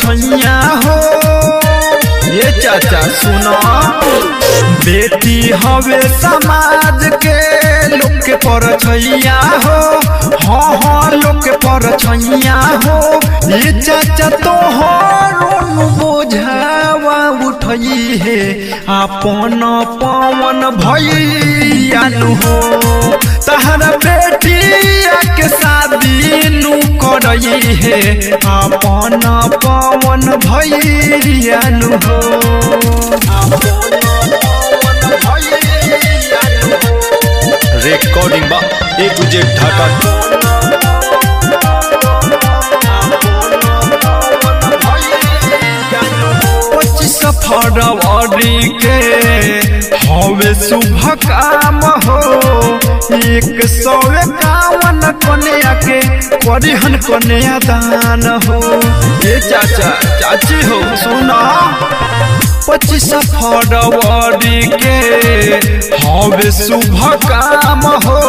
छैया हो। ये चाचा सुनो, बेटी हवे समाज के लोग के पर छैया हो। हाँ हाँ लोग के पर छैया हो। ये चाचा तोहरो बोझावा उठई है अपन पवन भैया हो। तहरा बेटी के शादी नु करई है अपन पवन भैया हो। रिकॉर्डिंग बा A to Z ढाका। फरवरी के हवे शुभ काम हो। 151 कन्या के परिहन कन्या दान हो। ये चाचा चाची हो सुना, 25 फरवरी के हवे शुभ काम हो।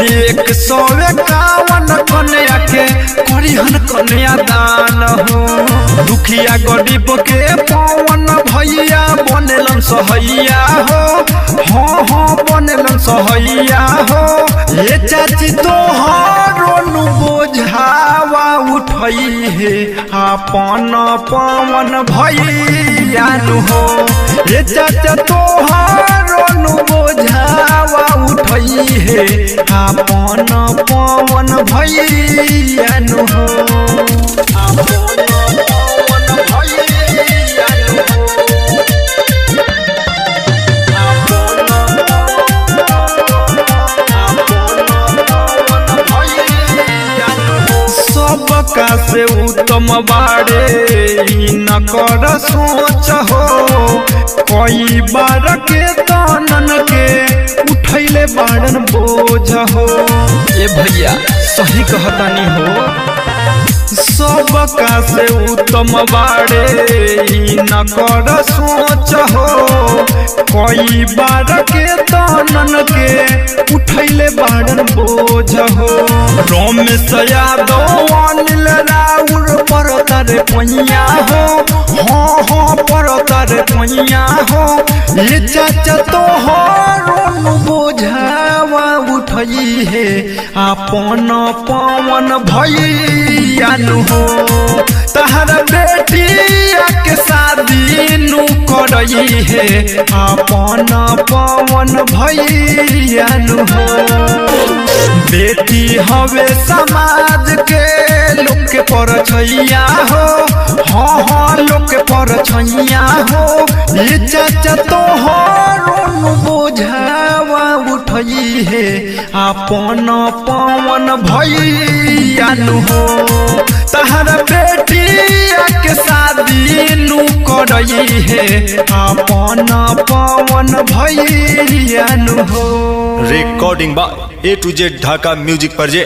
151 कन्या के परिहन कन्या दान हो। दुखिया गरीब के पवन भैया बनेलन सहैया हो। हाँ हाँ बनेलन सहैया हो। ये चाची तोहरो नु बोझावा उठई है अपन पवन भैया हो। ये चाचा तोहरो नु बोझावा उठई है अपन पवन भैया हो। सबका से उत्तम बाड़े न कर सोच हो। कई बार के तनन के उठैले बाड़न बोझ हो। ये भैया सही कहतानी हो। सबका से उत्तम बाड़े न कर सोच हो। कई बार के तनन के उठैले बाड़न बोझ हो। रमेश यादव अनिल राउर पर तारे पैया हो। हाँ हाँ पर तारे पैया हो। ये चाचा तोहरो बोझावा उठई है अपन पवन भैया हो। तहरा बेटी के शादी नु करई है अपन पवन भैया हो। बेटी हवे समाज के लोग के पर छैया हो। हाँ हाँ लोग के पर छैया हो। ये चाचा तोहरो बोझावा उठई है अपन पवन भैया हो। तहरा बेटी के शादी नु करई है अपन पवन भैया हो। रिकॉर्डिंग बा A to Z Dhaka music पर जे।